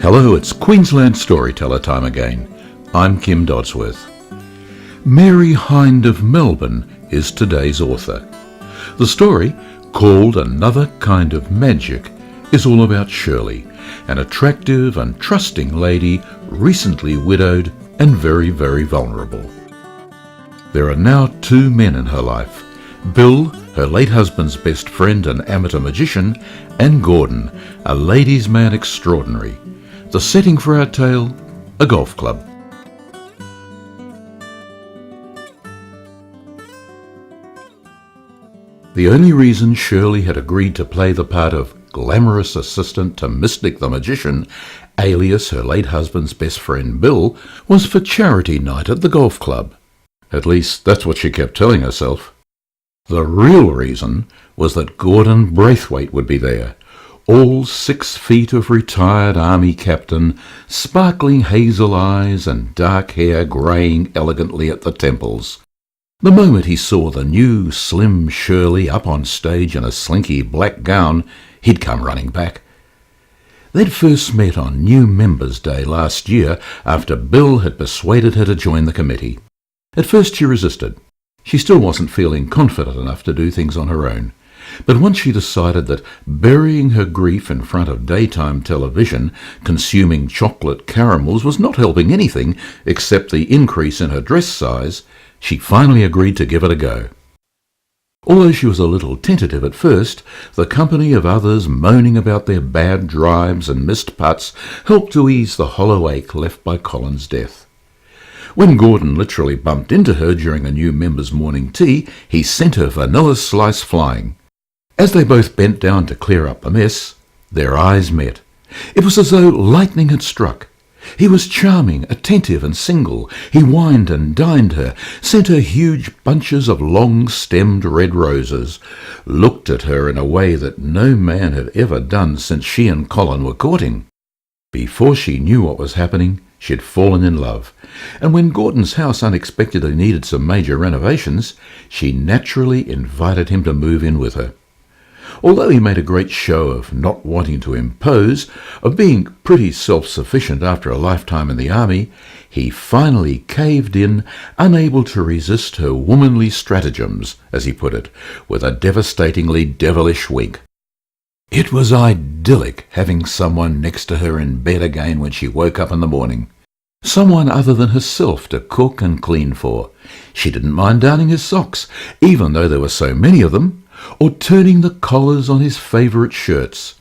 Hello, it's Queensland Storyteller time again. I'm Kim Dodsworth. Mary Hind of Melbourne is today's author. The story, called Another Kind of Magic, is all about Shirley, an attractive and trusting lady, recently widowed and very, very vulnerable. There are now two men in her life, Bill, her late husband's best friend and amateur magician, and Gordon, a ladies' man extraordinary. The setting for our tale, a golf club. The only reason Shirley had agreed to play the part of glamorous assistant to Mystic the Magician, alias her late husband's best friend Bill, was for charity night at the golf club. At least that's what she kept telling herself. The real reason was that Gordon Braithwaite would be there, all 6 feet of retired army captain, sparkling hazel eyes and dark hair greying elegantly at the temples. The moment he saw the new slim Shirley up on stage in a slinky black gown, he'd come running back. They'd first met on New Members' Day last year after Bill had persuaded her to join the committee. At first she resisted. She still wasn't feeling confident enough to do things on her own. But once she decided that burying her grief in front of daytime television, consuming chocolate caramels, was not helping anything except the increase in her dress size, she finally agreed to give it a go. Although she was a little tentative at first, the company of others moaning about their bad drives and missed putts helped to ease the hollow ache left by Colin's death. When Gordon literally bumped into her during a new member's morning tea, he sent her vanilla slice flying. As they both bent down to clear up the mess, their eyes met. It was as though lightning had struck. He was charming, attentive and single. He wined and dined her, sent her huge bunches of long-stemmed red roses, looked at her in a way that no man had ever done since she and Colin were courting. Before she knew what was happening, she'd fallen in love, and when Gordon's house unexpectedly needed some major renovations, she naturally invited him to move in with her. Although he made a great show of not wanting to impose, of being pretty self-sufficient after a lifetime in the army, he finally caved in, unable to resist her womanly stratagems, as he put it, with a devastatingly devilish wink. It was idyllic having someone next to her in bed again when she woke up in the morning. Someone other than herself to cook and clean for. She didn't mind darning his socks, even though there were so many of them, or turning the collars on his favourite shirts.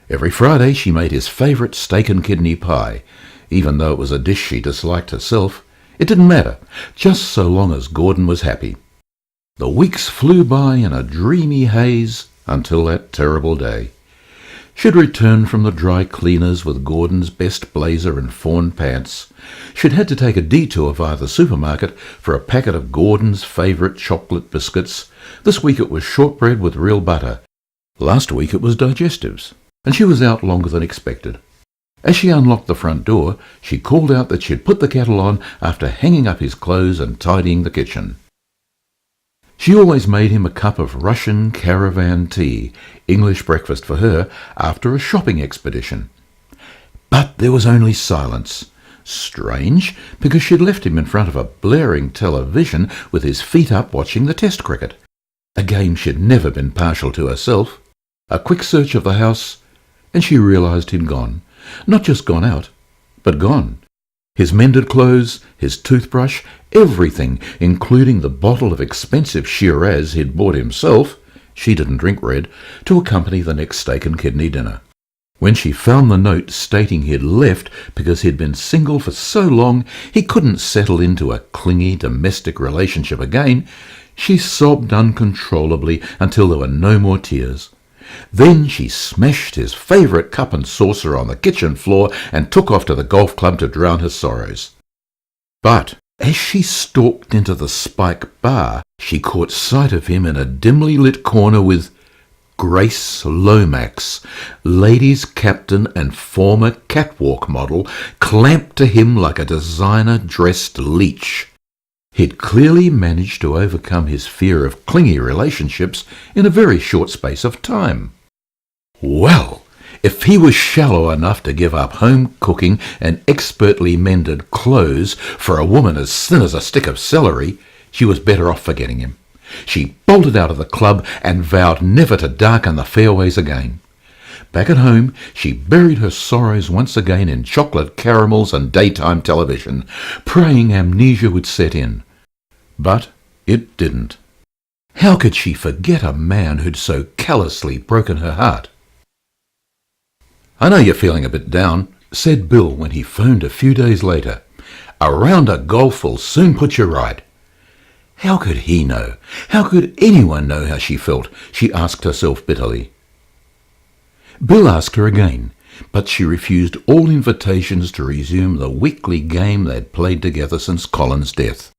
Every Friday she made his favourite steak and kidney pie, even though it was a dish she disliked herself. It didn't matter, just so long as Gordon was happy. The weeks flew by in a dreamy haze until that terrible day. She'd returned from the dry cleaners with Gordon's best blazer and fawn pants. She'd had to take a detour via the supermarket for a packet of Gordon's favourite chocolate biscuits. This week it was shortbread with real butter. Last week it was digestives, and she was out longer than expected. As she unlocked the front door, she called out that she'd put the kettle on after hanging up his clothes and tidying the kitchen. She always made him a cup of Russian caravan tea, English breakfast for her, after a shopping expedition. But there was only silence. Strange, because she'd left him in front of a blaring television with his feet up watching the Test cricket, a game she'd never been partial to herself. A quick search of the house, and she realised he'd gone. Not just gone out, but gone. His mended clothes, his toothbrush, everything, including the bottle of expensive Shiraz he'd bought himself — she didn't drink red — to accompany the next steak and kidney dinner. When she found the note stating he'd left because he'd been single for so long he couldn't settle into a clingy domestic relationship again, she sobbed uncontrollably until there were no more tears. Then she smashed his favourite cup and saucer on the kitchen floor and took off to the golf club to drown her sorrows. But as she stalked into the Spike Bar, she caught sight of him in a dimly lit corner with Grace Lomax, ladies' captain and former catwalk model, clamped to him like a designer-dressed leech. He'd clearly managed to overcome his fear of clingy relationships in a very short space of time. Well, If he was shallow enough to give up home cooking and expertly mended clothes for a woman as thin as a stick of celery, she was better off forgetting him. She bolted out of the club and vowed never to darken the fairways again. Back at home, she buried her sorrows once again in chocolate caramels and daytime television, praying amnesia would set in. But it didn't. How could she forget a man who'd so callously broken her heart? "I know you're feeling a bit down," said Bill when he phoned a few days later. "A round of golf will soon put you right." How could he know? How could anyone know how she felt? She asked herself bitterly. Bill asked her again, but she refused all invitations to resume the weekly game they'd played together since Colin's death.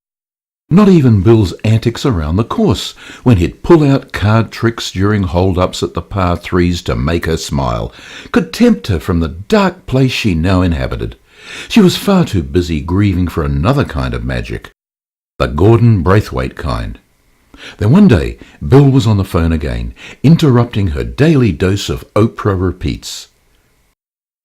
Not even Bill's antics around the course, when he'd pull out card tricks during hold-ups at the par threes to make her smile, could tempt her from the dark place she now inhabited. She was far too busy grieving for another kind of magic, the Gordon Braithwaite kind. Then one day, Bill was on the phone again, interrupting her daily dose of Oprah repeats.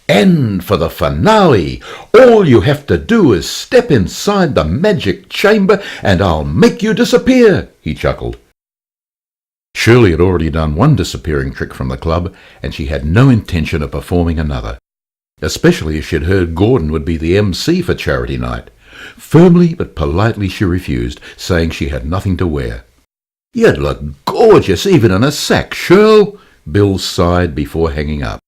"And for the finale, all you have to do is step inside the magic chamber and I'll make you disappear," he chuckled. Shirley had already done one disappearing trick from the club, and she had no intention of performing another, especially as she had heard Gordon would be the MC for charity night. Firmly but politely she refused, saying she had nothing to wear. "You'd look gorgeous even in a sack, Shirl," Bill sighed before hanging up.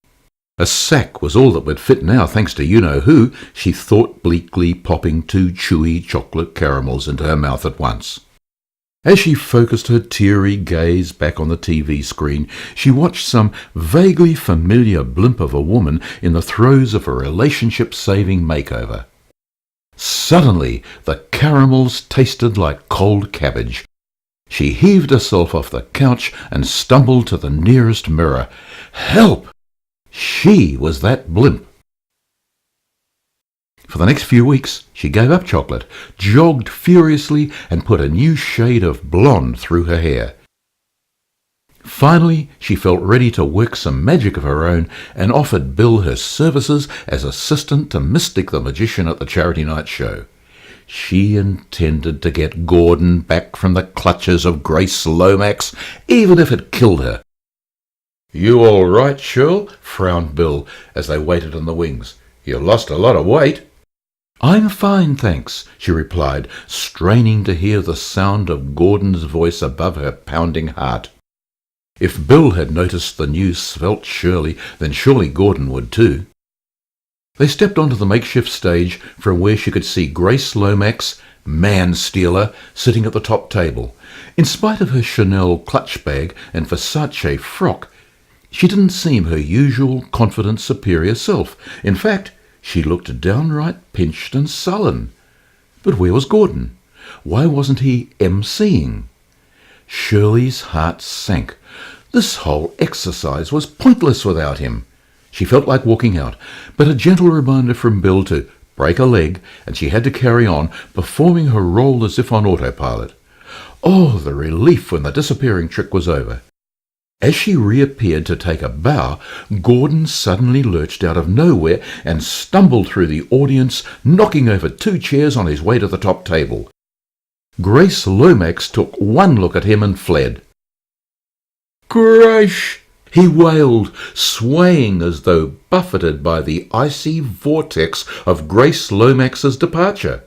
A sack was all that would fit now, thanks to you-know-who, she thought bleakly, popping 2 chewy chocolate caramels into her mouth at once. As she focused her teary gaze back on the TV screen, she watched some vaguely familiar blimp of a woman in the throes of a relationship-saving makeover. Suddenly, the caramels tasted like cold cabbage. She heaved herself off the couch and stumbled to the nearest mirror. Help! She was that blimp. For the next few weeks, she gave up chocolate, jogged furiously, and put a new shade of blonde through her hair. Finally, she felt ready to work some magic of her own and offered Bill her services as assistant to Mystic the Magician at the charity night show. She intended to get Gordon back from the clutches of Grace Lomax, even if it killed her. "You all right, Shirl?" frowned Bill as they waited in the wings. "You lost a lot of weight." "I'm fine, thanks," she replied, straining to hear the sound of Gordon's voice above her pounding heart. If Bill had noticed the new svelte Shirley, then surely Gordon would too. They stepped onto the makeshift stage from where she could see Grace Lomax, man-stealer, sitting at the top table. In spite of her Chanel clutch bag and Versace frock, she didn't seem her usual confident superior self. In fact, she looked downright pinched and sullen. But where was Gordon? Why wasn't he emceeing? Shirley's heart sank. This whole exercise was pointless without him. She felt like walking out, but a gentle reminder from Bill to break a leg, and she had to carry on, performing her role as if on autopilot. Oh, the relief when the disappearing trick was over. As she reappeared to take a bow, Gordon suddenly lurched out of nowhere and stumbled through the audience, knocking over 2 chairs on his way to the top table. Grace Lomax took one look at him and fled. "Grace!" he wailed, swaying as though buffeted by the icy vortex of Grace Lomax's departure.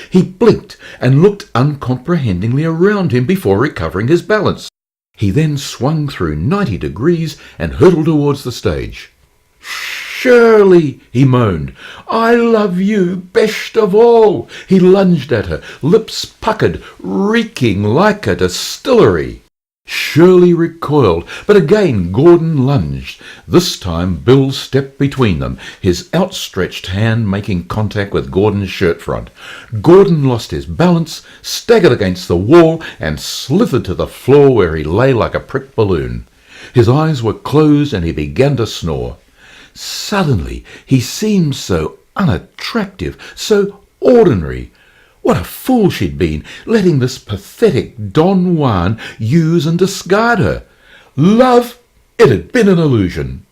He blinked and looked uncomprehendingly around him before recovering his balance. He then swung through 90 degrees and hurtled towards the stage. "Shirley!" he moaned. "I love you best of all!" He lunged at her, lips puckered, reeking like a distillery. Shirley recoiled, but again Gordon lunged. This time Bill stepped between them, his outstretched hand making contact with Gordon's shirt front. Gordon lost his balance, staggered against the wall, and slithered to the floor where he lay like a pricked balloon. His eyes were closed and he began to snore. Suddenly he seemed so unattractive, so ordinary. What a fool she'd been, letting this pathetic Don Juan use and discard her. Love? It had been an illusion.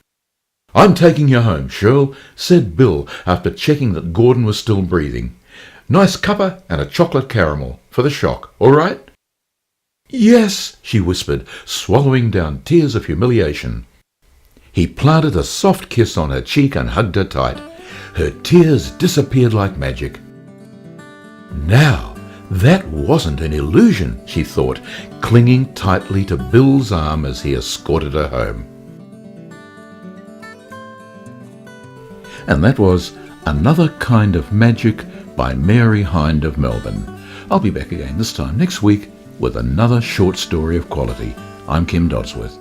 "I'm taking you home, Shirl," said Bill after checking that Gordon was still breathing. "Nice cuppa and a chocolate caramel for the shock, all right?" "Yes," she whispered, swallowing down tears of humiliation. He planted a soft kiss on her cheek and hugged her tight. Her tears disappeared like magic. Now, that wasn't an illusion, she thought, clinging tightly to Bill's arm as he escorted her home. And that was Another Kind of Magic by Mary Hind of Melbourne. I'll be back again this time next week with another short story of quality. I'm Kim Dodsworth.